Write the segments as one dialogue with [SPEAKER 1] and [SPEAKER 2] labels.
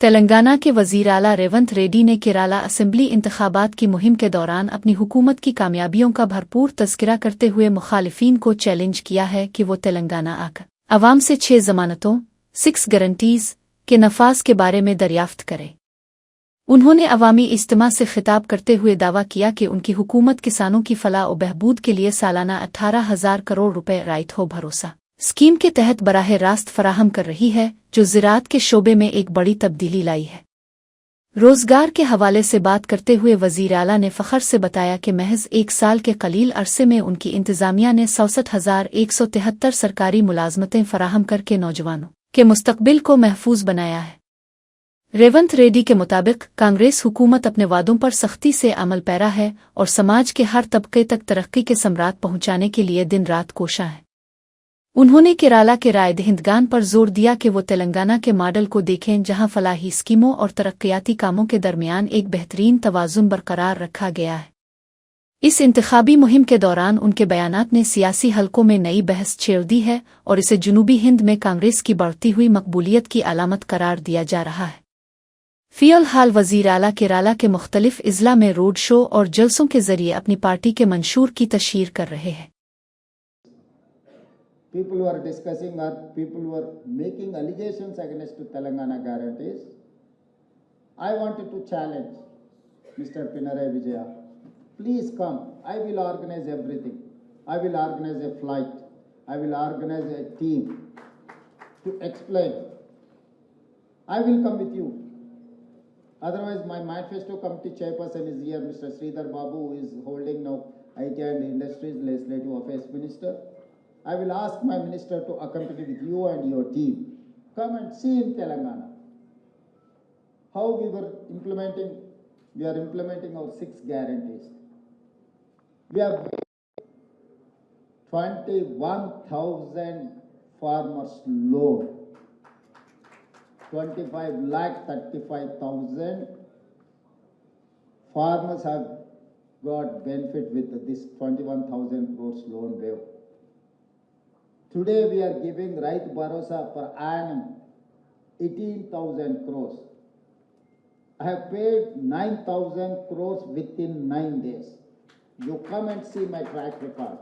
[SPEAKER 1] तेलंगाना के वज़ीर आला रेवंत रेड्डी ने केराला असेंबली इंतखाबात की मुहिम के दौरान अपनी हुकूमत की कामयाबियों का भरपूर तज़किरा करते हुए मुखालिफिन को चैलेंज किया है कि वो तेलंगाना आकर अवाम से 6 ज़मानतों 6 गारंटीज़ के नफाज के बारे में दरियाफ्त करे। उन्होंने अवामी इज्तिमा से खिताब करते हुए दावा किया कि उनकी हुकूमत किसानों की फलाह व बहबूद के लिए सालाना 18,000 करोड़ रुपए राइट हो भरोसा स्कीम के तहत बराह रास्त फराहम कर रही है, जो ज़राअत के शोबे में एक बड़ी तब्दीली लाई है। रोज़गार के हवाले से बात करते हुए वज़ीर आला ने फ़ख्र से बताया कि महज 1 साल के कलील अरसे में उनकी इंतज़ामिया ने 67,173 सरकारी मुलाजमतें फराहम करके नौजवानों के मुस्तक़बिल को महफूज बनाया है। रेवंत रेड्डी के मुताबिक कांग्रेस हुकूमत अपने वादों पर सख्ती से अमल पैरा है और समाज के हर तबके तक तरक्की के सम्राट पहुंचाने के लिए दिन रात कोशा है। उन्होंने केराला के राय दहिंदगान पर जोर दिया कि वो तेलंगाना के मॉडल को देखें, जहां फलाही स्कीमों और तरक्याती कामों के दरमियान एक बेहतरीन तवाज़ुन बरकरार रखा गया है। इस इंतखाबी मुहिम के दौरान उनके बयानात ने सियासी हलकों में नई बहस छेड़ दी है और इसे जनूबी हिंद में कांग्रेस की बढ़ती हुई मकबूलियत की अलामत करार दिया जा रहा है। फ़िलहाल वज़ीर आला केराला के मुख्तलिफ इज़ला में रोड शो और जलसों के जरिए अपनी पार्टी के मंशूर की तशहीर कर रहे हैं।
[SPEAKER 2] People who are discussing or people who are making allegations against Telangana guarantees, I wanted to challenge Mr. Pinarayi Vijaya. Please come. I will organize everything. I will organize a flight. I will organize a team to explain. I will come with you. Otherwise, my manifesto committee chairperson is here, Mr. Sridhar Babu, who is holding now IT and Industries Legislative Affairs Minister. I will ask my minister to accompany with you and your team. Come and see in Telangana how we are implementing our 6 guarantees. We have 21,000 farmers loan. 25,35,000 farmers have got benefit with this 21,000 crores loan waiver. Today we are giving Right Bharosa per annum 18,000 crores. I have paid 9,000 crores within 9 days. You come and see my track record.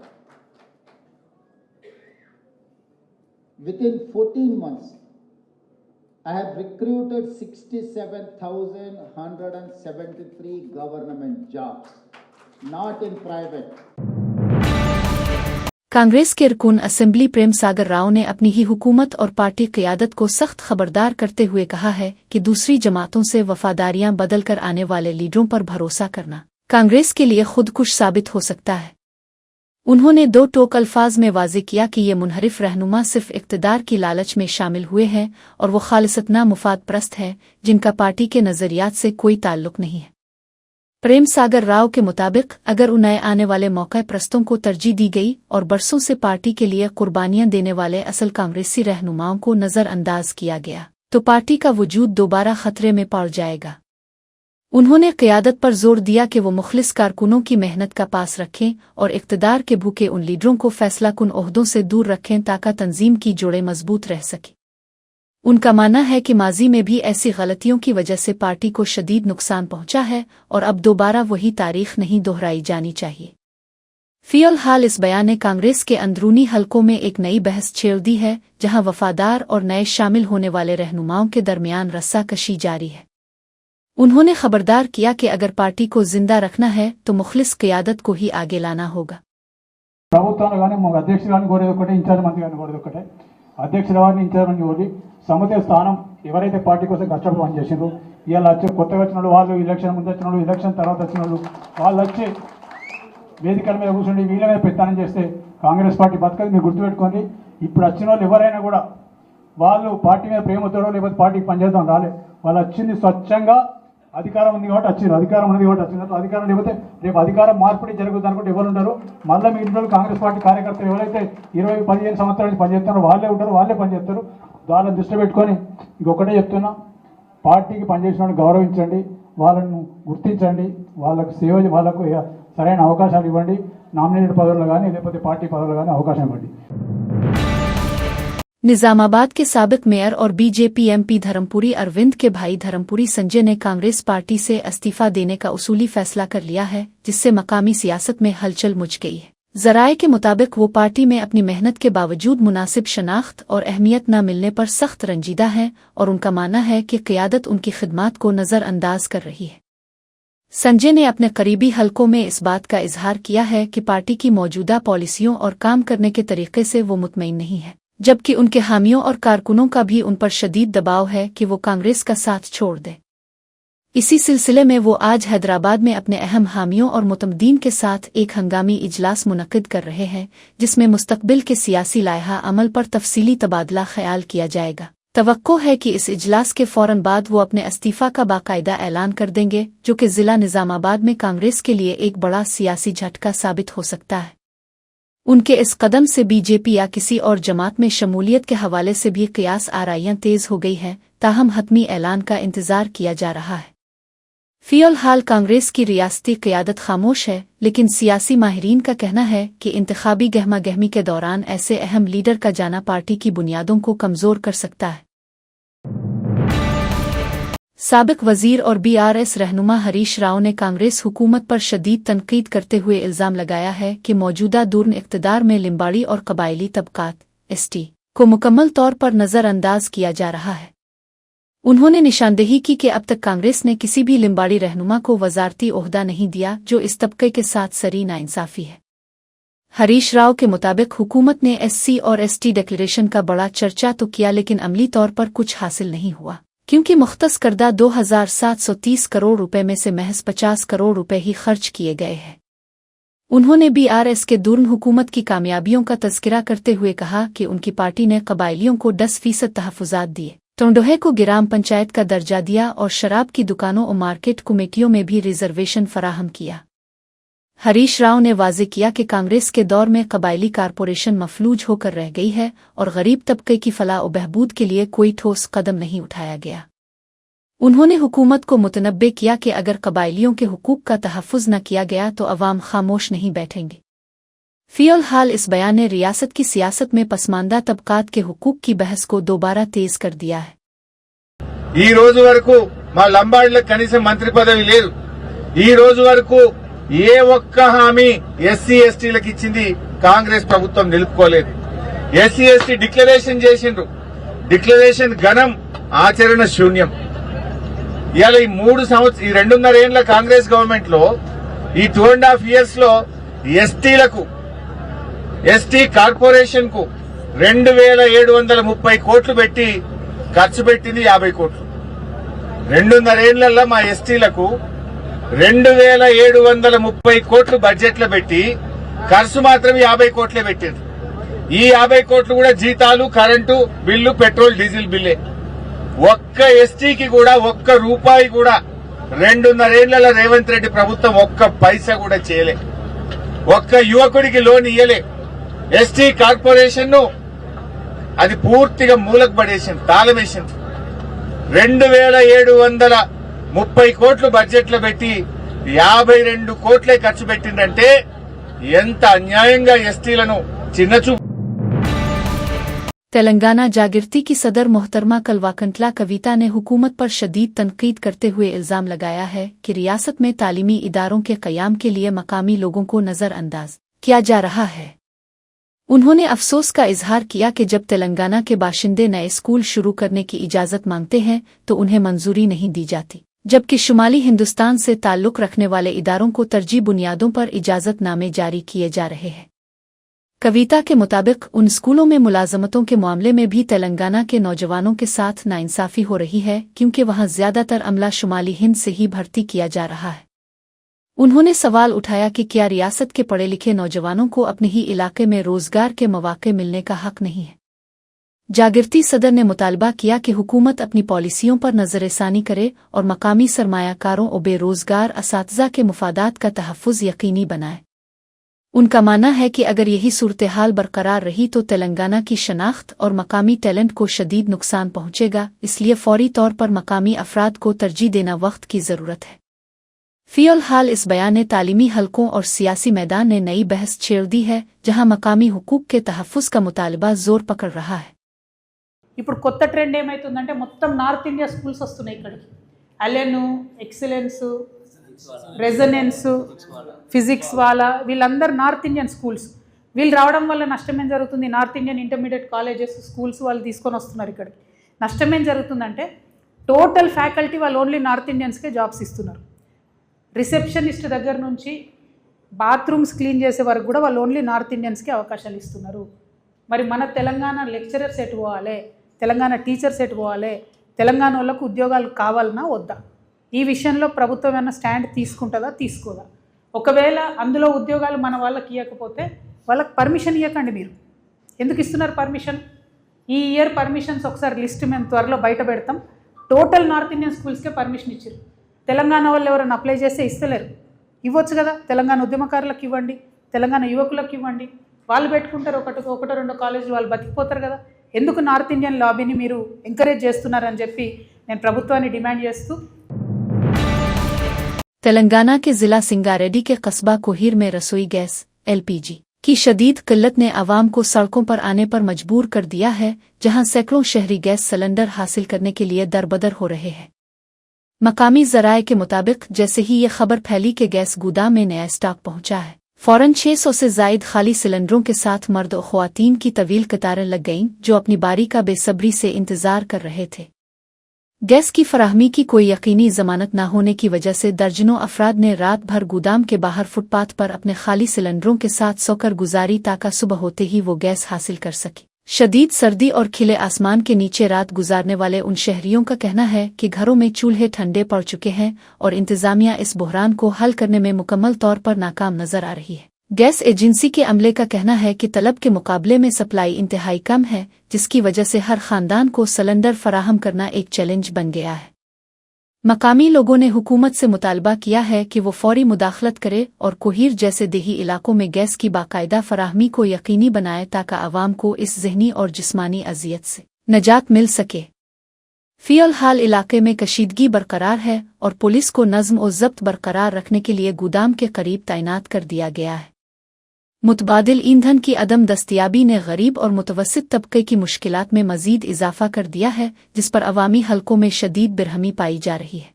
[SPEAKER 2] Within 14 months, I have recruited 67,173 government jobs, not in private.
[SPEAKER 1] Congress के रकुन assembly Prem Sagar Rao ने अपनी ही हुकूमत और party क़यादत को सख्त खबरदार करते हुए कहा है कि दूसरी जमातों से वफादारियां बदल कर आने वाले लीडरों पर भरोसा करना कांग्रेस के लिए खुदकुश साबित हो सकता है। उन्होंने 2 टोक अल्फाज में वाज़ेह किया कि ये मुनहरिफ रहनुमा सिर्फ इक़्तिदार की लालच में शामिल हुए हैं और वो खालिसतना मुफाद परस्त है, जिनका पार्टी के नज़रियात से कोई ताल्लुक नहीं है। प्रेम सागर राव के मुताबिक अगर उन्हें आने वाले मौके परस्तों को तरजीह दी गई और बरसों से पार्टी के लिए कुर्बानियां देने वाले असल कांग्रेसी रहनुमाओं को नज़रअंदाज किया गया तो पार्टी का वजूद दोबारा खतरे में पड़ जाएगा। उन्होंने क़यादत पर जोर दिया कि वो मुखलिस कारकुनों की मेहनत का पास रखें और इक़्तिदार के भूखे उन लीडरों को फैसलाकुन ओहदों से दूर रखें ताकि तंजीम की जोड़ें मजबूत रह सकें। उनका मानना है कि माजी में भी ऐसी गलतियों की वजह से पार्टी को शदीद नुकसान पहुंचा है और अब दोबारा वही तारीख नहीं दोहराई जानी चाहिए। फ़िलहाल इस बयान ने कांग्रेस के अंदरूनी हलकों में एक नई बहस छेड़ दी है, जहां वफादार और नए शामिल होने वाले रहनुमाओं के दरमियान रस्साकशी जारी है। उन्होंने खबरदार किया कि अगर पार्टी को जिंदा रखना है तो मुखलिस क़यादत को ही आगे लाना होगा।
[SPEAKER 3] సముదాయ స్థానం ఎవరైతే పార్టీ కోసం కష్టపడి పనిచేసిండ్రో ఇవాళ వచ్చి కొత్తగా వచ్చిన వాళ్ళు ఎలక్షన్ ముందు వచ్చిన వాళ్ళు ఎలక్షన్ తర్వాత వచ్చిన వాళ్ళు వచ్చి వేదికల మీద కూర్చొని వీళ్ళ మీద పెత్తనం చేస్తే కాంగ్రెస్ పార్టీ బతకదు। మీరు గుర్తుపెట్టుకోండి, ఇప్పుడు వచ్చిన వాళ్ళు ఎవరైనా కూడా వాళ్ళు పార్టీ మీద ప్రేమతోడో లేకపోతే పార్టీకి పనిచేద్దాం రాలే, వాళ్ళు వచ్చింది స్వచ్ఛంగా అధికారం ఉంది కాబట్టి వచ్చింది, అధికారం ఉన్నది కాబట్టి వచ్చింది। అధికారం లేకపోతే రేపు అధికారం మార్పిడి జరుగుతుంది అనుకుంటే ఎవరు ఉంటారు? మళ్ళీ మీ ఇంట్లో కాంగ్రెస్ పార్టీ కార్యకర్తలు ఎవరైతే 20-15 సంవత్సరాల నుంచి పనిచేస్తున్నారో వాళ్ళే ఉంటారు, వాళ్ళే పనిచేస్తారు। వాళ్ళని దృష్టి పెట్టుకొని ఇంకొకటే చెప్తున్నా, పార్టీకి పనిచేసిన వాళ్ళని గౌరవించండి, వాళ్ళను గుర్తించండి, వాళ్ళకు సేవ వాళ్ళకు సరైన అవకాశాలు ఇవ్వండి, నామినేటెడ్ పదవులు కానీ లేకపోతే పార్టీ పదవులు కానీ అవకాశం ఇవ్వండి।
[SPEAKER 1] निजामाबाद के साबिक मेयर और बीजेपी एमपी धर्मपुरी अरविंद के भाई धर्मपुरी संजय ने कांग्रेस पार्टी से इस्तीफा देने का उसूली फैसला कर लिया है, जिससे मकामी सियासत में हलचल मच गई है। जराये के मुताबिक वो पार्टी में अपनी मेहनत के बावजूद मुनासिब शनाख्त और अहमियत न मिलने पर सख्त रंजीदा हैं और उनका मानना है कि क़ियादत उनकी खिदमात को नज़रअंदाज कर रही है। संजय ने अपने करीबी हलकों में इस बात का इजहार किया है कि पार्टी की मौजूदा पॉलिसियों और काम करने के तरीके से वो मुतमईन नहीं है, जबकि उनके हामियों और कारकुनों का भी उन पर शदीद दबाव है कि वो कांग्रेस का साथ छोड़ दें। इसी सिलसिले में वो आज हैदराबाद में अपने अहम हामियों और मुतमदीन के साथ एक हंगामी इजलास मुनक्किद कर रहे हैं, जिसमें मुस्तकबिल के सियासी लायहा अमल पर तफसीली तबादला ख्याल किया जाएगा। तवक्को है कि इस इजलास के फौरन बाद वो अपने इस्तीफा का बाकायदा ऐलान कर देंगे, जो कि ज़िला निजामाबाद में कांग्रेस के लिए एक बड़ा सियासी झटका साबित हो सकता है। उनके इस कदम से बीजेपी या किसी और जमात में शमूलियत के हवाले से भी क़ियास आराइयां तेज़ हो गई हैं, ताहम हतमी ऐलान का इंतज़ार किया जा रहा है। फ़िलहाल कांग्रेस की रियासती क़ियादत खामोश है, लेकिन सियासी माहिरीन का कहना है कि इंतखाबी गहमा गहमी के दौरान ऐसे अहम लीडर का जाना पार्टी की बुनियादों को कमज़ोर कर सकता है। साबिक वजीर और बीआरएस रहनुमा हरीश राव ने कांग्रेस हुकूमत पर शदीद तनकीद करते हुए इल्ज़ाम लगाया है कि मौजूदा दूर इक़्तिदार में लिम्बाड़ी और कबायली तबकात (एसटी) को मुकम्मल तौर पर नज़रअंदाज किया जा रहा है। उन्होंने निशानदेही की कि अब तक कांग्रेस ने किसी भी लिम्बाड़ी रहनुमा को वज़ारती ओहदा नहीं दिया, जो इस तबके के साथ सरी नाइंसाफ़ी है। हरीश राव के मुताबिक हुकूमत ने एससी और एसटी डिक्लेरेशन का बड़ा चर्चा तो किया, लेकिन अमली तौर पर कुछ हासिल नहीं हुआ, क्योंकि मुख्तस करदा 2730 करोड़ रुपए में से महज 50 करोड़ रुपए ही खर्च किए गए हैं। उन्होंने बीआरएस के दूरन हुकूमत की कामयाबियों का तज़किरा करते हुए कहा कि उनकी पार्टी ने कबायलियों को 10% तहफ़्फ़ुज़ात दिए, टोंडोहे को ग्राम पंचायत का दर्जा दिया और शराब की दुकानों और मार्केट कमेटियों में भी रिजर्वेशन फराहम किया। हरीश राव ने वाज़े किया कि कांग्रेस के दौर में कबायली कारपोरेशन मफलूज होकर रह गई है और गरीब तबके की फलाह और बहबूद के लिए कोई ठोस कदम नहीं उठाया गया। उन्होंने हुकूमत को मुतनब्बे किया कि अगर कबायलियों के हुकूक का तहफ़्फ़ुज़ न किया गया तो अवाम खामोश नहीं बैठेंगे। फ़िलहाल इस बयान ने रियासत की सियासत में पसमानदा तबकात के हुकूक की बहस को दोबारा तेज कर दिया है।
[SPEAKER 4] ఈ రోజు వరకు మా లంబాడీలకు కనీసం మంత్రి పదవి లేదు। ఈ రోజు వరకు ఏ ఒక్క హామీ ఎస్సీ ఎస్టీలకు ఇచ్చింది కాంగ్రెస్ ప్రభుత్వం నిలుపుకోలేదు। ఎస్సీ ఎస్టీ డిక్లరేషన్ చేసిండ్రు, డిక్లరేషన్ ఘనం, ఆచరణ శూన్యం। ఇవాళ ఈ 2.5 ఏళ్ల కాంగ్రెస్ గవర్నమెంట్ లో ఈ 2.5 years లో ఎస్టీలకు, ఎస్టీ కార్పొరేషన్ కు 2730 కోట్లు పెట్టి ఖర్చు పెట్టింది 50 కోట్లు। 2.5 ఏళ్లలో మా ఎస్టీలకు 2730 కోట్లు బడ్జెట్ లో పెట్టి ఖర్చు మాత్రం 50 కోట్లే పెట్టింది। ఈ 50 కోట్లు కూడా జీతాలు, కరెంటు బిల్లు, పెట్రోల్, డీజిల్ బిల్లే। ఒక్క ఎస్టీకి కూడా ఒక్క రూపాయి కూడా 2.5 ఏళ్లలో రేవంత్ రెడ్డి ప్రభుత్వం ఒక్క పైసా కూడా చేయలే। ఒక్క యువకుడికి లోన్ ఇయ్యలే। ఎస్టీ కార్పొరేషన్ ను అది పూర్తిగా మూలకు పడేసింది, తాళమేసింది। 2730 కోట్లు బడ్జెట్ లో పెట్టి 52 కోట్లే ఖర్చు పెట్టిందంటే ఎంత అన్యాయంగా ఎస్టీలను చిన్నచూపు।
[SPEAKER 1] तेलंगाना जागृति की सदर मोहतरमा कलवाकंटला कविता ने हुकूमत पर शदीद तनकीद करते हुए इल्ज़ाम लगाया है कि रियासत में तालीमी इदारों के क़याम के लिए मकामी लोगों को नज़रअंदाज किया जा रहा है। उन्होंने अफसोस का इजहार किया कि जब तेलंगाना के बाशिंदे नए स्कूल शुरू करने की इजाज़त मांगते हैं तो उन्हें मंजूरी नहीं दी जाती, जबकि शुमाली हिंदुस्तान से ताल्लुक़ रखने वाले इदारों को तरजीह बुनियादों पर इजाज़तनामे जारी किए जा रहे हैं। कविता के मुताबिक उन स्कूलों में मुलाजमतों के मामले में भी तेलंगाना के नौजवानों के साथ नाइंसाफ़ी हो रही है, क्योंकि वहां ज़्यादातर अमला शुमाली हिंद से ही भर्ती किया जा रहा है। उन्होंने सवाल उठाया कि क्या रियासत के पढ़े लिखे नौजवानों को अपने ही इलाके में रोजगार के मौके मिलने का हक नहीं है। जागृति सदर ने मुतालबा किया कि हुकूमत अपनी पॉलिसियों पर नज़रसानी करे और मकामी सरमायाकारों और बेरोजगार असातिज़ा के मुफादात का तहफ़्फ़ुज़ यकीनी बनाए। उनका मानना है कि अगर यही सूरत हाल बरकरार रही तो तेलंगाना की शनाख्त और मकामी टैलेंट को शदीद नुकसान पहुंचेगा, इसलिए फौरी तौर पर मकामी अफराद को तरजीह देना वक्त की ज़रूरत है। फ़िलहाल इस बयान ने तालीमी हलकों और सियासी मैदान ने नई बहस छेड़ दी है, जहां मकामी हुकूक के तहफ़्फ़ुज़ का मुतालबा जोर पकड़ रहा है।
[SPEAKER 5] ఇప్పుడు కొత్త ట్రెండ్ ఏమవుతుందంటే మొత్తం నార్త్ ఇండియా స్కూల్స్ వస్తున్నాయి ఇక్కడికి. అలెను, ఎక్సలెన్సు, రెజనెన్సు, ఫిజిక్స్ వాళ్ళ వీళ్ళందరూ నార్త్ ఇండియన్ స్కూల్స్. వీళ్ళు రావడం వల్ల నష్టం ఏం జరుగుతుంది? North Indian intermediate colleges, schools వాళ్ళు తీసుకొని వస్తున్నారు ఇక్కడికి. నష్టం ఏం జరుగుతుందంటే టోటల్ ఫ్యాకల్టీ వాళ్ళు ఓన్లీ నార్త్ ఇండియన్స్కే జాబ్స్ ఇస్తున్నారు. రిసెప్షనిస్ట్ దగ్గర నుంచి బాత్రూమ్స్ క్లీన్ చేసే వరకు కూడా వాళ్ళు ఓన్లీ నార్త్ ఇండియన్స్కే అవకాశాలు ఇస్తున్నారు. మరి మన తెలంగాణ లెక్చరర్స్ ఎటు పోవాలి, తెలంగాణ టీచర్స్ ఎటు పోవాలి, తెలంగాణ వాళ్ళకు ఉద్యోగాలు కావాలన్నా వద్దా? ఈ విషయంలో ప్రభుత్వం ఏమైనా స్టాండ్ తీసుకుంటుందా, తీసుకోదా? ఒకవేళ అందులో ఉద్యోగాలు మన వాళ్ళకి ఇవ్వకపోతే వాళ్ళకి పర్మిషన్ ఇవ్వకండి. మీరు ఎందుకు ఇస్తున్నారు పర్మిషన్? ఈ ఇయర్ పర్మిషన్స్ ఒకసారి లిస్ట్ మేము త్వరలో బయట పెడతాం. టోటల్ నార్త్ ఇండియన్ స్కూల్స్కే పర్మిషన్ ఇచ్చారు. తెలంగాణ వాళ్ళు ఎవరైనా అప్లై చేస్తే ఇస్తలేరు. ఇవ్వచ్చు కదా, తెలంగాణ ఉద్యమకారులకు ఇవ్వండి, తెలంగాణ యువకులకు ఇవ్వండి, వాళ్ళు పెట్టుకుంటారు. ఒకటో రెండో కాలేజీలు వాళ్ళు బతికిపోతారు కదా. ఎందుకు నార్త్ ఇండియన్ లాబీని మీరు ఎంకరేజ్ చేస్తున్నారని చెప్పి నేను ప్రభుత్వాన్ని డిమాండ్ చేస్తూ.
[SPEAKER 1] तेलंगाना के जिला सिंगारेड्डी के कस्बा कोहिर में रसोई गैस (LPG) की शदीद किल्लत ने आवाम को सड़कों पर आने पर मजबूर कर दिया है, जहां सैकड़ों शहरी गैस सिलेंडर हासिल करने के लिए दरबदर हो रहे हैं। मकामी ज़राए के मुताबिक जैसे ही ये खबर फैली कि गैस गोदाम में नया स्टॉक पहुंचा है, फौरन 600 से जायद खाली सिलेंडरों के साथ मर्द और ख्वातीन की तवील कतारें लग गईं, जो अपनी बारी का बेसब्री से इंतजार कर रहे थे। गैस की फराहमी की कोई यकीनी जमानत न होने की वजह से दर्जनों अफराद ने रात भर गोदाम के बाहर फुटपाथ पर अपने खाली सिलेंडरों के साथ सोकर गुजारी ताकि सुबह होते ही वो गैस हासिल कर सके। शदीद सर्दी और खिले आसमान के नीचे रात गुजारने वाले उन शहरियों का कहना है कि घरों में चूल्हे ठंडे पड़ चुके हैं और इंतजामिया इस बहरान को हल करने में मुकम्मल तौर पर नाकाम नजर आ रही है। गैस एजेंसी के अमले का कहना है कि तलब के मुकाबले में सप्लाई इंतहाई कम है, जिसकी वजह से हर खानदान को सिलेंडर फराहम करना एक चैलेंज बन गया है। मकामी लोगों ने हुकूमत से मुतालबा किया है कि वो फौरी मुदाखलत करे और कोहीर जैसे देही इलाकों में गैस की बाकायदा फराहमी को यकीनी बनाए ताकि आवाम को इस जहनी और जिस्मानी अजियत से नजात मिल सके। फ़िलहाल इलाके में कशीदगी बरकरार है और पुलिस को नज़्म और ज़ब्त बरकरार रखने के लिए गोदाम के करीब तैनात कर दिया गया है। मुतबादिल ईंधन की अदम दस्तयाबी ने गरीब और मुतवस्सित तबके की मुश्किलात में मज़ीद इजाफा कर दिया है, जिस पर अवामी हलकों में शदीद बिरहमी पाई जा रही है।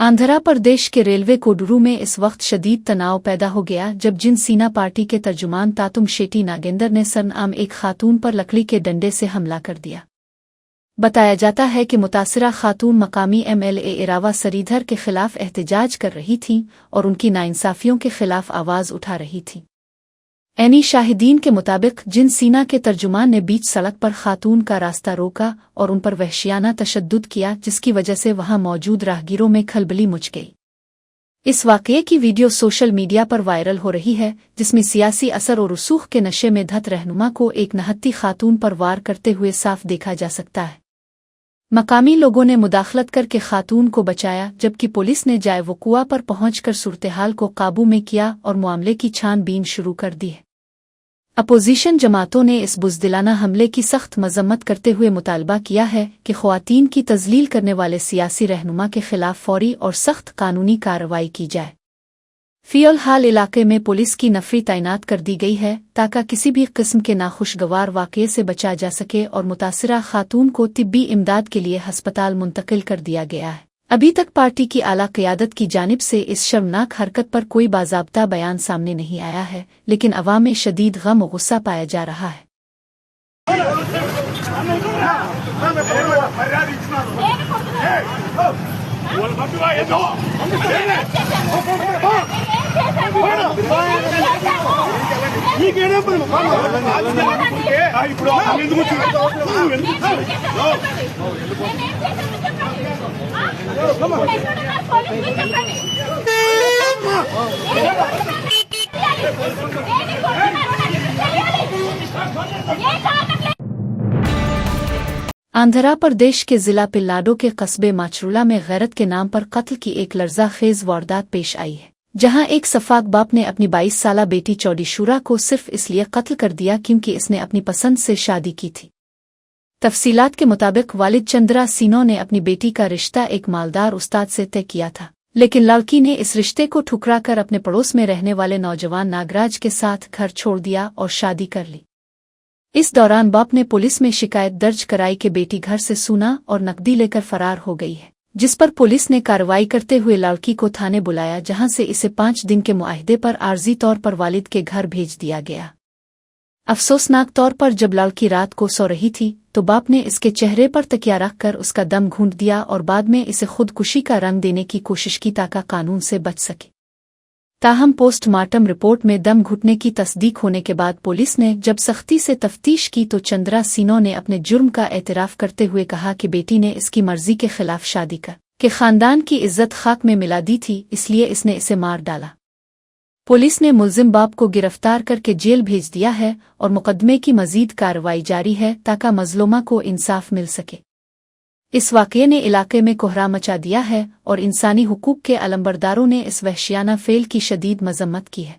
[SPEAKER 1] आंध्र प्रदेश के रेलवे कोडुरू में इस वक्त शदीद तनाव पैदा हो गया जब जनसेना पार्टी के तर्जुमान तातुम शेट्टी नागेंद्र ने सरनाम एक खातून पर लकड़ी के डंडे से हमला कर दिया। बताया जाता है कि मुतासिरा खातून मकामी MLA इरावा सरीधर के खिलाफ एहतजाज कर रही थीं और उनकी नाइंसाफियों के खिलाफ आवाज़ उठा रही थीं। ऐनी शाहिदीन के मुताबिक जनसेना के तर्जुमान ने बीच सड़क पर खातून का रास्ता रोका और उन पर वहशियाना तशद्दुद किया, जिसकी वजह से वहां मौजूद राहगीरों में खलबली मच गई। इस वाक़ये की वीडियो सोशल मीडिया पर वायरल हो रही है, जिसमें सियासी असर और रसूख के नशे में धत रहनुमा को एक नहत्ती खातून पर वार करते हुए साफ देखा जा सकता है। मकामी लोगों ने मुदाखलत करके खातून को बचाया, जबकि पुलिस ने जाए वक़ुआ पर पहुंचकर सूरत-ए-हाल को काबू में किया और मामले की छानबीन शुरू कर दी है। अपोजिशन जमातों ने इस बुज़दिलाना हमले की सख्त मजम्मत करते हुए मुतालबा किया है कि ख़वातीन की तज़लील करने वाले सियासी रहनुमा के खिलाफ फौरी और सख्त कानूनी कार्रवाई की जाए। फ़िलहाल इलाके में पुलिस की नफ़री तैनात कर दी गई है ताकि किसी भी किस्म के नाखुशगवार वाक़ये से बचा जा सके और मुतासिरा खातून को तिब्बी इमदाद के लिए हस्पताल मुंतकिल कर दिया गया है। अभी तक पार्टी की आला क़यादत की जानिब से इस शर्मनाक हरकत पर कोई बाज़ाब्ता बयान सामने नहीं आया है, लेकिन अवाम में शदीद गम और गुस्सा पाया जा रहा है। आंध्र प्रदेश के जिला पिल्लाडो के कस्बे माचरूला में गैरत के नाम पर कत्ल की एक लर्ज़ाखेज़ वारदात पेश आई है, जहां एक सफाक बाप ने अपनी 22 साला बेटी चौड़ीशूरा को सिर्फ इसलिए कत्ल कर दिया क्योंकि इसने अपनी पसंद से शादी की थी। तफसीलात के मुताबिक वालिद चंद्रा सीनो ने अपनी बेटी का रिश्ता एक मालदार उस्ताद से तय किया था, लेकिन लड़की ने इस रिश्ते को ठुकरा कर अपने पड़ोस में रहने वाले नौजवान नागराज के साथ घर छोड़ दिया और शादी कर ली। इस दौरान बाप ने पुलिस में शिकायत दर्ज कराई कि बेटी घर से सोना और नकदी लेकर फरार हो गई है, जिस पर पुलिस ने कार्रवाई करते हुए लड़की को थाने बुलाया, जहां से इसे 5 दिन के मुआहदे पर आर्जी तौर पर वालिद के घर भेज दिया गया। अफसोसनाक तौर पर जब लड़की रात को सो रही थी तो बाप ने इसके चेहरे पर तकिया रखकर उसका दम घूंट दिया और बाद में इसे खुदकुशी का रंग देने की कोशिश की ताकि कानून से बच सके। ताहम पोस्टमार्टम रिपोर्ट में दम घुटने की तस्दीक होने के बाद पुलिस ने जब सख्ती से तफ्तीश की तो चंद्रा सीनो ने अपने जुर्म का एतराफ करते हुए कहा कि बेटी ने इसकी मर्जी के खिलाफ शादी कर के खानदान की इज्जत खाक में मिला दी थी, इसलिए इसने इसे मार डाला। पुलिस ने मुल्जिम बाप को गिरफ्तार करके जेल भेज दिया है और मुकदमे की मजीद कार्रवाई जारी है ताकि मजलूमा को इंसाफ मिल सके। इस वाक़ये ने इलाके में कोहरा मचा दिया है और इंसानी हुकूक के अलंबरदारों ने इस वहशियाना फेल की शदीद मजम्मत की है।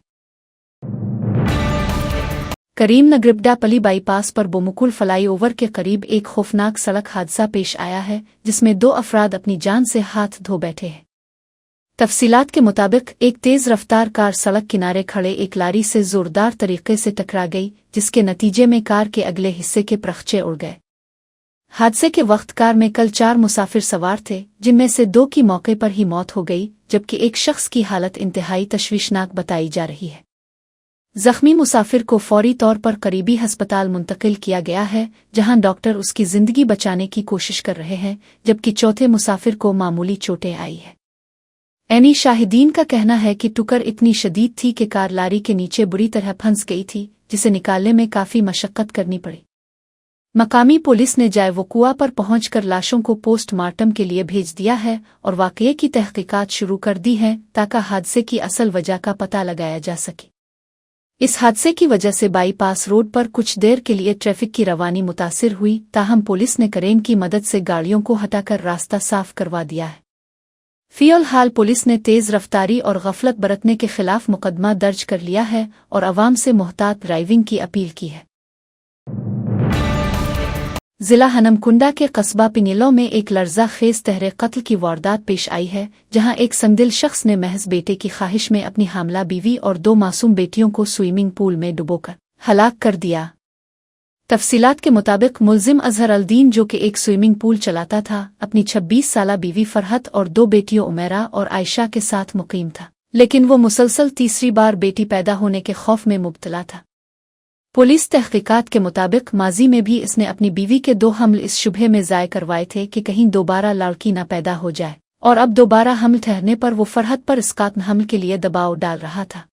[SPEAKER 1] करीमनगर बाईपास पर बोमुकुल फ्लाईओवर के करीब एक खौफनाक सड़क हादसा पेश आया है, जिसमें 2 अफराद अपनी जान से हाथ धो बैठे हैं। तफसीलात के मुताबिक एक तेज रफ्तार कार सड़क किनारे खड़े एक लारी से जोरदार तरीके से टकरा गई, जिसके नतीजे में कार के अगले हिस्से के प्रख्चे उड़ गए। हादसे के वक्त कार में कल 4 मुसाफिर सवार थे, जिनमें से 2 की मौके पर ही मौत हो गई, जबकि एक शख्स की हालत इंतहाई तशवीशनाक बताई जा रही है। जख्मी मुसाफिर को फौरी तौर पर करीबी अस्पताल मुंतकिल किया गया है, जहां डॉक्टर उसकी जिंदगी बचाने की कोशिश कर रहे हैं, जबकि चौथे मुसाफिर को मामूली चोटें आई है। ऐनी शाहिदीन का कहना है कि टुकर इतनी शदीद थी कि कार लारी के नीचे बुरी तरह फंस गई थी, जिसे निकालने में काफी मशक्कत करनी पड़ी। मकामी पुलिस ने जाए वकुआ पर पहुंचकर लाशों को पोस्टमार्टम के लिए भेज दिया है और वाकये की तहकीकात शुरू कर दी है ताकि हादसे की असल वजह का पता लगाया जा सके। इस हादसे की वजह से बाईपास रोड पर कुछ देर के लिए ट्रैफिक की रवानी मुतासिर हुई, ताहम पुलिस ने क्रेन की मदद से गाड़ियों को हटाकर रास्ता साफ करवा दिया है। फिलहाल पुलिस ने तेज रफ्तारी और गफलत बरतने के खिलाफ मुकदमा दर्ज कर लिया है और अवाम से मुहतात ड्राइविंग की अपील की है। जिला हनमकुंडा के कस्बा पिनीलो में एक लर्जा खेज तहरे कत्ल की वारदात पेश आई है, जहां एक संदिल शख्स ने महज बेटे की ख्वाहिश में अपनी हामला बीवी और 2 मासूम बेटियों को स्विमिंग पूल में डुबोकर हलाक कर दिया। तफसीलात के मुताबिक मुल्जिम अजहर अल-दीन, जो कि एक स्विमिंग पूल चलाता था, अपनी 26 साला बीवी फरहत और 2 बेटियों उमेरा और आयशा के साथ मुकीम था, लेकिन वो मुसलसल तीसरी बार बेटी पैदा होने के खौफ में मुब्तला था। पुलिस तहकीकात के मुताबिक माजी में भी इसने अपनी बीवी के 2 हमल इस शुबहे में ज़ाय करवाए थे कि कहीं दोबारा लड़की न पैदा हो जाए, और अब दोबारा हमल ठहरने पर वो फरहत पर इसकात हमल के लिए दबाव डाल रहा था।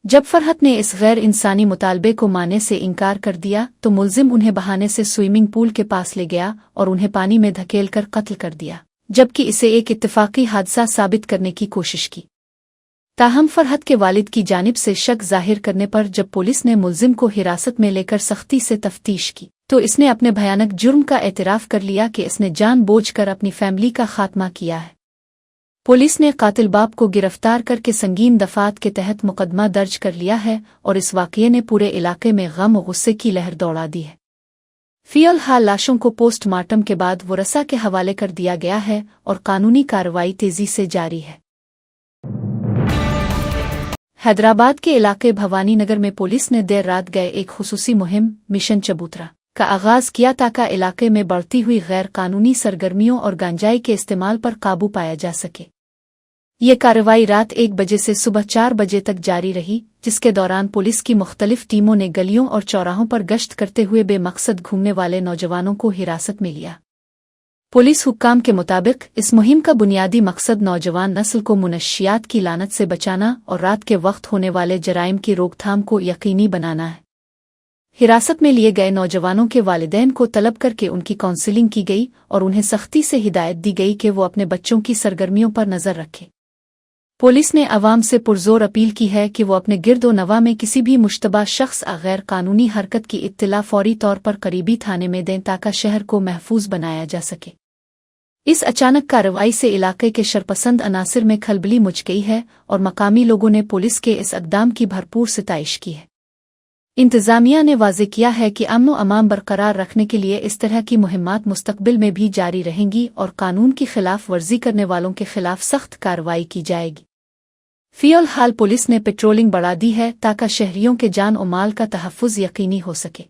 [SPEAKER 1] जब फरहत ने इस गैर इंसानी मुतालबे को मानने से इनकार कर दिया तो मुल्जिम उन्हें बहाने से स्विमिंग पूल के पास ले गया और उन्हें पानी में धकेल कर कत्ल कर दिया, जबकि इसे एक इत्तेफाकी हादसा साबित करने की कोशिश की। ताहम फरहत के वालिद की जानिब से शक जाहिर करने पर जब पुलिस ने मुल्जिम को हिरासत में लेकर सख्ती से तफ्तीश की तो इसने अपने भयानक जुर्म का एतराफ कर लिया कि इसने जानबूझकर अपनी फैमिली का खात्मा किया है। पुलिस ने कातिल बाप को गिरफ्तार करके संगीन दफात के तहत मुकदमा दर्ज कर लिया है और इस वाक़ये ने पूरे इलाके में गम और गुस्से की लहर दौड़ा दी है। फिलहाल लाशों को पोस्टमार्टम के बाद वरसा के हवाले कर दिया गया है और कानूनी कार्रवाई तेजी से जारी है। हैदराबाद के इलाके भवानी नगर में पुलिस ने देर रात गए एक खुसूसी मुहिम मिशन चबूतरा का आगाज किया ताकि इलाके में बढ़ती हुई गैर कानूनी सरगर्मियों और गांजाई के इस्तेमाल पर काबू पाया जा सके। ये कार्रवाई रात 1 बजे से सुबह 4 बजे तक जारी रही, जिसके दौरान पुलिस की मुख्तलिफ टीमों ने गलियों और चौराहों पर गश्त करते हुए बेमकसद घूमने वाले नौजवानों को हिरासत में लिया। पुलिस हुक्काम के मुताबिक इस मुहिम का बुनियादी मकसद नौजवान नस्ल को मुनशियात की लानत से बचाना और रात के वक्त होने वाले जराइम की रोकथाम को यकीनी बनाना है। हिरासत में लिए गए नौजवानों के वालिदैन को तलब करके उनकी काउंसलिंग की गई और उन्हें सख्ती से हिदायत दी गई कि वो अपने बच्चों की सरगर्मियों पर नजर रखें। पुलिस ने अवाम से पुरजोर अपील की है कि वो अपने गिरदो नवा में किसी भी मुश्तबा शख्स गैर कानूनी हरकत की इत्तला फौरी तौर पर करीबी थाने में दें ताकि शहर को महफूज बनाया जा सके। इस अचानक कार्रवाई से इलाके के शरपसंद अनासिर में खलबली मच गई है और मकामी लोगों ने पुलिस के इस इक़दाम की भरपूर सिताइश की है। इंतज़ामिया ने वाज़ेह किया है कि अमन व अमान बरकरार रखने के लिए इस तरह की मुहिम्मात मुस्तक़बिल में भी जारी रहेंगी और कानून की खिलाफ वर्जी करने वालों के खिलाफ सख्त कार्रवाई की जाएगी। फिलहाल पुलिस ने पेट्रोलिंग बढ़ा दी है ताकि शहरियों के जान और माल का तहफ़्फ़ुज़ यकीनी हो सके।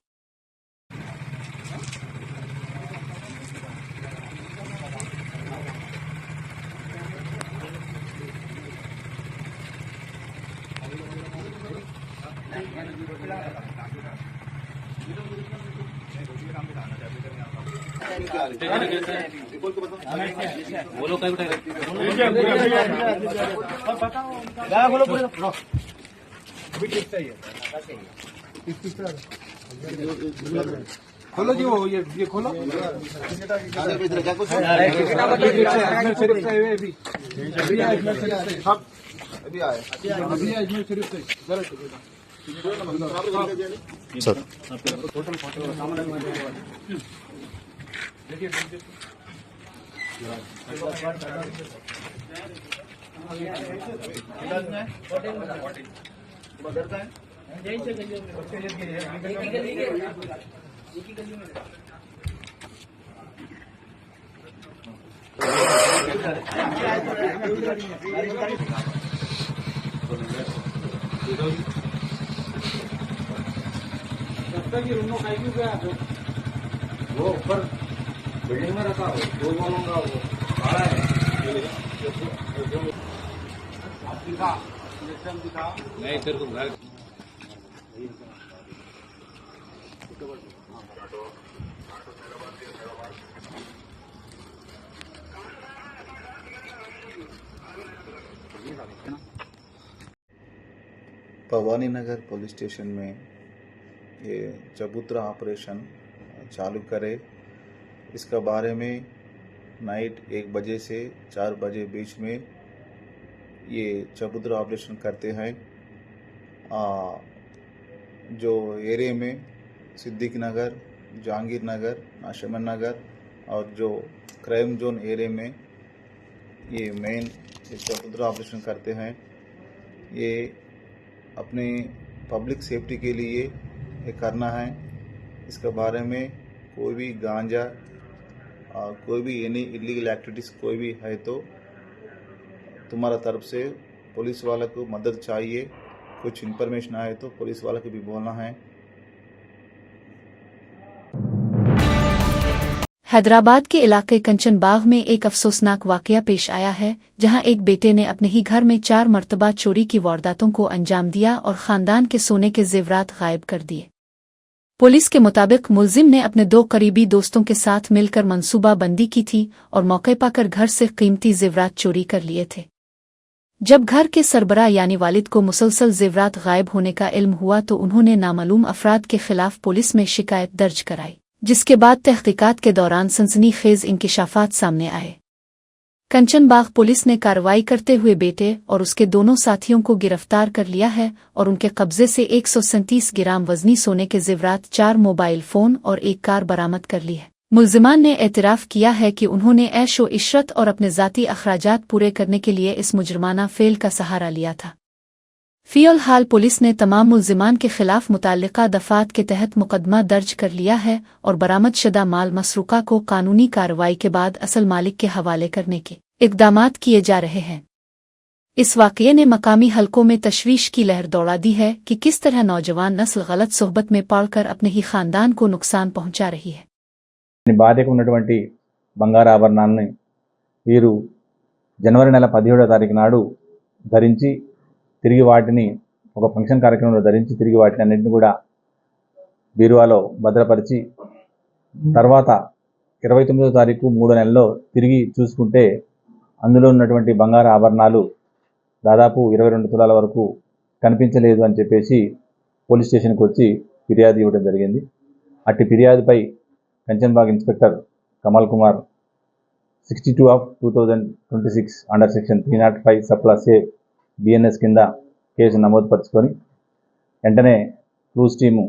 [SPEAKER 3] खोलो जी, वो ये खोलो। वो ऊपर बिल्डिंग में रखा हो, दो बोलूंगा वो बड़ा है। नहीं तेरे को घर
[SPEAKER 6] भवानी नगर पुलिस स्टेशन में ये चबूतरा ऑपरेशन चालू करे, इसका बारे में नाइट 1 बजे से 4 बजे बीच में ये चबूतरा ऑपरेशन करते हैं। जो एरिया में सिद्दीक नगर, जहांगीर नगर, नाशमन नगर और जो क्राइम जोन एरिया में ये मेन चबूतरा ऑपरेशन करते हैं। ये अपने पब्लिक सेफ्टी के लिए ये करना है। इसके बारे में कोई भी गांजा कोई भी एनी इलीगल एक्टिविटीज़ कोई भी है तो तुम्हारा तरफ से पुलिस वाला को मदद चाहिए। कुछ इन्फॉर्मेशन आए तो पुलिस वाला को भी बोलना है।
[SPEAKER 1] हैदराबाद के इलाके कंचन बाग में एक अफसोसनाक वाकया पेश आया है, जहां एक बेटे ने अपने ही घर में 4 मरतबा चोरी की वारदातों को अंजाम दिया और खानदान के सोने के जेवरात गायब कर दिए। पुलिस के मुताबिक मुलजिम ने अपने 2 करीबी दोस्तों के साथ मिलकर मंसूबा बंदी की थी और मौके पाकर घर से कीमती जेवरात चोरी कर लिए थे। जब घर के सरबराह यानी वालिद को मुसलसल जेवरात गायब होने का इल्म हुआ तो उन्होंने नामालूम अफराद के खिलाफ पुलिस में शिकायत दर्ज कराई, जिसके बाद तहकीकात के दौरान सनसनीखेज इंकिशाफात सामने आए। कंचन बाग पुलिस ने कार्रवाई करते हुए बेटे और उसके दोनों साथियों को गिरफ्तार कर लिया है और उनके कब्जे से 137 ग्राम वजनी सोने के जेवरात, 4 मोबाइल फ़ोन और 1 कार बरामद कर ली है। मुलजिमान ने एतराफ़ किया है कि उन्होंने ऐशो इशरत और अपने ज़ाती अखराजात पूरे करने के लिए इस मुजरमाना फेल का सहारा लिया था। फ़िलहाल पुलिस ने तमाम मुलजिमान के खिलाफ मुताल्लिका दफ़ात के तहत मुकदमा दर्ज कर लिया है और बरामद शुदा माल मसरूका को कानूनी कार्रवाई के बाद असल मालिक के हवाले करने के इक़दामात किए जा रहे हैं। इस वाक़ये ने मकामी हलकों में तशवीश की लहर दौड़ा दी है कि किस तरह नौजवान नस्ल गलत सोहबत में पड़कर अपने ही खानदान को नुकसान पहुंचा रही है।
[SPEAKER 7] భార్యకు ఉన్నటువంటి బంగారు ఆభరణాన్ని వీరు జనవరి నెల 17వ తారీఖు నాడు ధరించి తిరిగి వాటిని ఒక ఫంక్షన్ కార్యక్రమంలో ధరించి తిరిగి వాటిని అన్నింటిని కూడా బీరువాలో భద్రపరిచి తర్వాత 29వ తారీఖు 3వ నెలలో తిరిగి చూసుకుంటే అందులో ఉన్నటువంటి బంగారు ఆభరణాలు దాదాపు 22 తులాల వరకు కనిపించలేదు అని చెప్పేసి పోలీస్ స్టేషన్కి వచ్చి ఫిర్యాదు ఇవ్వడం జరిగింది. అట్టి ఫిర్యాదుపై Kanchanbagh inspector Kamal Kumar 62/2026 under section 305 సప్లాస్ ఏ బిఎన్ఎస్ కింద కేసు నమోదు పరుచుకొని వెంటనే క్రూజ్ టీము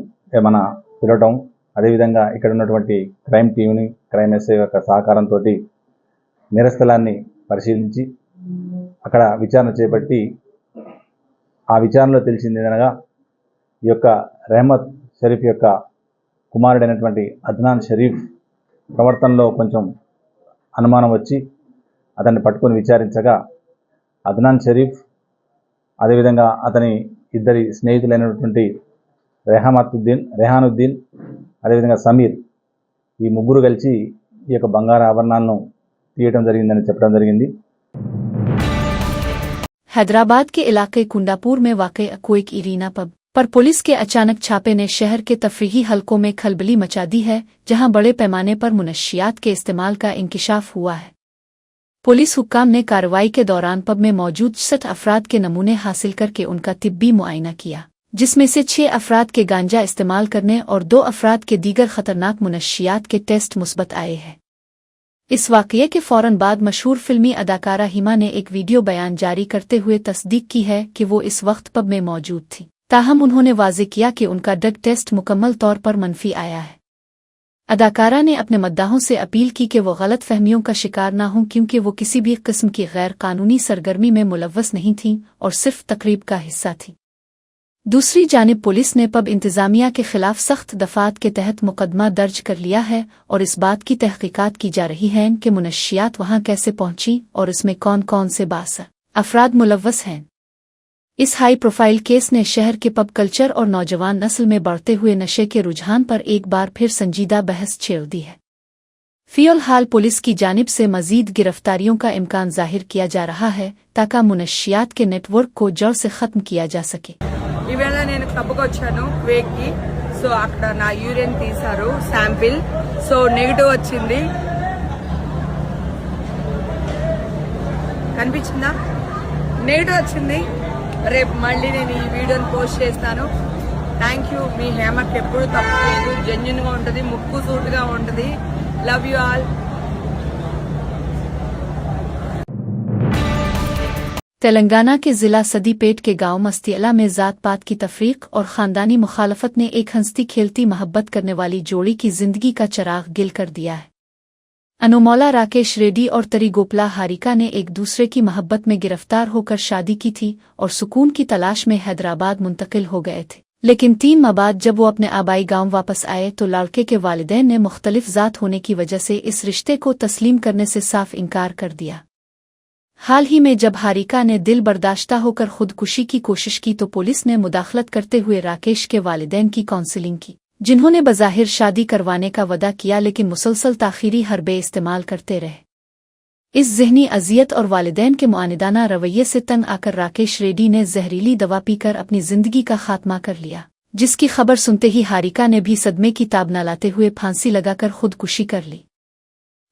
[SPEAKER 7] మన పిలవటం, అదేవిధంగా ఇక్కడ ఉన్నటువంటి క్రైమ్ టీముని క్రైమ్ ఎస్ఐ యొక్క సహకారంతో నేరస్థలాన్ని పరిశీలించి అక్కడ విచారణ చేపట్టి ఆ విచారణలో తెలిసింది ఏదనగా ఈ యొక్క రెహమత్ షరీఫ్ యొక్క కుమారుడైనటువంటి అద్నాన్ షరీఫ్ ప్రవర్తనలో కొంచెం అనుమానం వచ్చి అతన్ని పట్టుకొని విచారించగా అద్నాన్ షరీఫ్ అదేవిధంగా అతని ఇద్దరి స్నేహితులైనటువంటి రెహానుద్దీన్ అదేవిధంగా సమీర్ ఈ ముగ్గురు కలిసి ఈ యొక్క బంగారు ఆభరణాలను తీయటం జరిగిందని చెప్పడం జరిగింది.
[SPEAKER 1] हैदराबाद के इलाके कुंडापुर में वाक़ई कोइक इरीना पब पर पुलिस के अचानक छापे ने शहर के तफरीही हलकों में खलबली मचा दी है, जहां बड़े पैमाने पर मुनशियात के इस्तेमाल का इंकिशाफ हुआ है। पुलिस हुक्काम ने कार्रवाई के दौरान पब में मौजूद 60 अफराद के नमूने हासिल करके उनका तिब्बी मुआयना किया, जिसमें से 6 अफराद के गांजा इस्तेमाल करने और 2 अफराद के दीगर खतरनाक मुनशियात के टेस्ट मुस्बत आए हैं। इस वाक़ये के फौरन बाद मशहूर फिल्मी अदाकारा हिमा ने एक वीडियो बयान जारी करते हुए तस्दीक की है कि वो इस वक्त पब में मौजूद थी। ताहम उन्होंने वाज़ेह किया कि उनका ड्रग टेस्ट मुकम्मल तौर पर मनफी आया है। अदाकारा ने अपने मद्दाहों से अपील की कि वो गलत फहमियों का शिकार न हों, क्योंकि वो किसी भी किस्म की गैर कानूनी सरगर्मी में मुलव्वस नहीं थीं और सिर्फ तकरीब का हिस्सा थीं। दूसरी जानिब पुलिस ने पब इंतजामिया के खिलाफ सख्त दफात के तहत मुकदमा दर्ज कर लिया है और इस बात की तहकीकात की जा रही है कि मुनशियात वहां कैसे पहुंची और इसमें कौन कौन से बास अफराद मुलव्वस हैं। इस हाई प्रोफाइल केस ने शहर के पब कल्चर और नौजवान नस्ल में बढ़ते हुए नशे के रुझान पर एक बार फिर संजीदा बहस छेड़ दी है। फिलहाल पुलिस की जानिब से मजीद गिरफ्तारियों का इम्कान जाहिर किया जा रहा है ताकि मुनशियात के नेटवर्क को जड़ से खत्म किया जा सके।
[SPEAKER 8] ఇవాళ నేను క్లబ్కి వచ్చాను క్వేక్కి. సో అక్కడ నా యూరిన్ తీశారు శాంపిల్. సో నెగిటివ్ వచ్చింది. కనిపించిందా? నెగిటివ్ వచ్చింది. రేపు మళ్ళీ నేను ఈ వీడియోని పోస్ట్ చేస్తాను. Thank you. మీ హేమకి ఎప్పుడు తప్పు లేదు, జెన్యున్గా ఉంటుంది, ముక్కు సూటుగా ఉంటుంది. Love you all.
[SPEAKER 1] तेलंगाना के जिला सदीपेट के गांव मस्तियला में जात पात की तफरीक और खानदानी मुखालफत ने एक हंसती खेलती मोहब्बत करने वाली जोड़ी की जिंदगी का चिराग गिल कर दिया है। अनुमौला राकेश रेड्डी और तरी गोपला हारिका ने एक दूसरे की मोहब्बत में गिरफ्तार होकर शादी की थी और सुकून की तलाश में हैदराबाद मुंतकिल हो गए थे, लेकिन 3 माह बाद जब वो अपने आबाई गांव वापस आए तो लड़के के वालिदैन ने मुख्तलिफ जात होने की वजह से इस रिश्ते को तस्लीम करने से साफ इनकार कर दिया। हाल ही में जब हारिका ने दिल बर्दाश्ता होकर खुदकुशी की कोशिश की तो पुलिस ने मुदाखलत करते हुए राकेश के वालिदैन की काउंसलिंग की, जिन्होंने बज़ाहिर शादी करवाने का वदा किया लेकिन मुसलसल ताखीरी हरबे इस्तेमाल करते रहे। इस ज़हनी अजियत और वालिदैन के मुआनिदाना रवैये से तंग आकर राकेश रेड्डी ने जहरीली दवा पीकर अपनी जिंदगी का खात्मा कर लिया, जिसकी खबर सुनते ही हारिका ने भी सदमे की ताब न लाते हुए फांसी लगाकर खुदकुशी कर ली।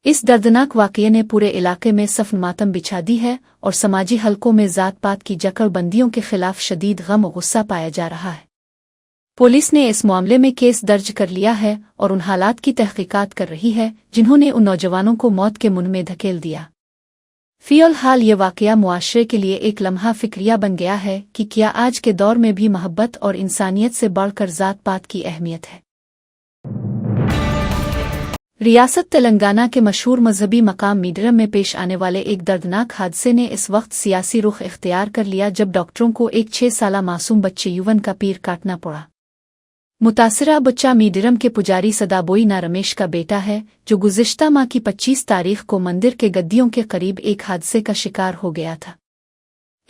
[SPEAKER 1] इस दर्दनाक वाक़ये ने पूरे इलाके में सफ़ मातम बिछा दी है और समाजी हलकों में ज़ात पात की जकड़बंदियों के खिलाफ शदीद गम और गुस्सा पाया जा रहा है। पुलिस ने इस मामले में केस दर्ज कर लिया है और उन हालात की तहकीकात कर रही है जिन्होंने उन नौजवानों को मौत के मुंह में धकेल दिया। फिलहाल ये वाक़या मुआशरे के लिए एक लम्हा फिक्रिया बन गया है कि क्या आज के दौर में भी मोहब्बत और इंसानियत से बढ़कर ज़ात पात की अहमियत है। रियासत तेलंगाना के मशहूर मजहबी मकाम मीडियम में पेश आने वाले एक दर्दनाक हादसे ने इस वक्त सियासी रुख इख्तियार कर लिया जब डॉक्टरों को एक 6 साला मासूम बच्चे युवन का पीर काटना पड़ा। मुतासिरा बच्चा मीडियम के पुजारी सदाबोई ना रमेश का बेटा है, जो गुज़िश्ता माह की 25 तारीख को मंदिर के गद्दियों के करीब एक हादसे का शिकार हो गया था।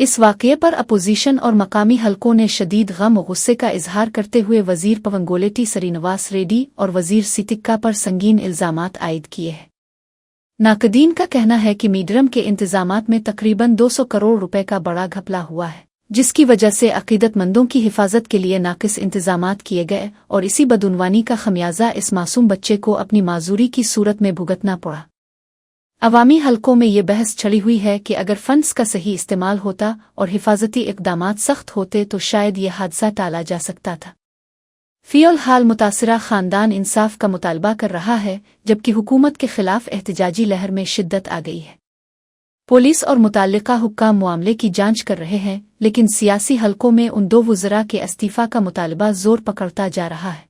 [SPEAKER 1] इस वाक़ये पर अपोजिशन और मकामी हलकों ने शदीद गम और गुस्से का इजहार करते हुए वजीर पवनगोलेटी श्रीनिवास रेड्डी और वजीर सितिक्का पर संगीन इल्जामात आयद किए हैं। नाकदीन का कहना है कि मीडियम के इंतजामात में तकरीबन 200 करोड़ रुपए का बड़ा घपला हुआ है, जिसकी वजह से अकीदतमंदों की हिफाजत के लिए नाकिस इंतजामात किए गए और इसी बदउनवानी का खमियाजा इस मासूम बच्चे को अपनी माजूरी की सूरत में भुगतना पड़ा। अवामी हलकों में ये बहस छड़ी हुई है कि अगर फंड्स का सही इस्तेमाल होता और हिफाजती इक़दामात सख्त होते तो शायद ये हादसा टाला जा सकता था। फिलहाल मुतासिरा ख़ानदान इंसाफ का मुतालबा कर रहा है, जबकि हुकूमत के खिलाफ एहतजाजी लहर में शिद्दत आ गई है। पुलिस और मुताल्लिका हुक्काम मामले की जांच कर रहे हैं, लेकिन सियासी हलकों में उन 2 वज़रा के इस्तीफ़ा का मुतालबा जोर पकड़ता जा रहा है।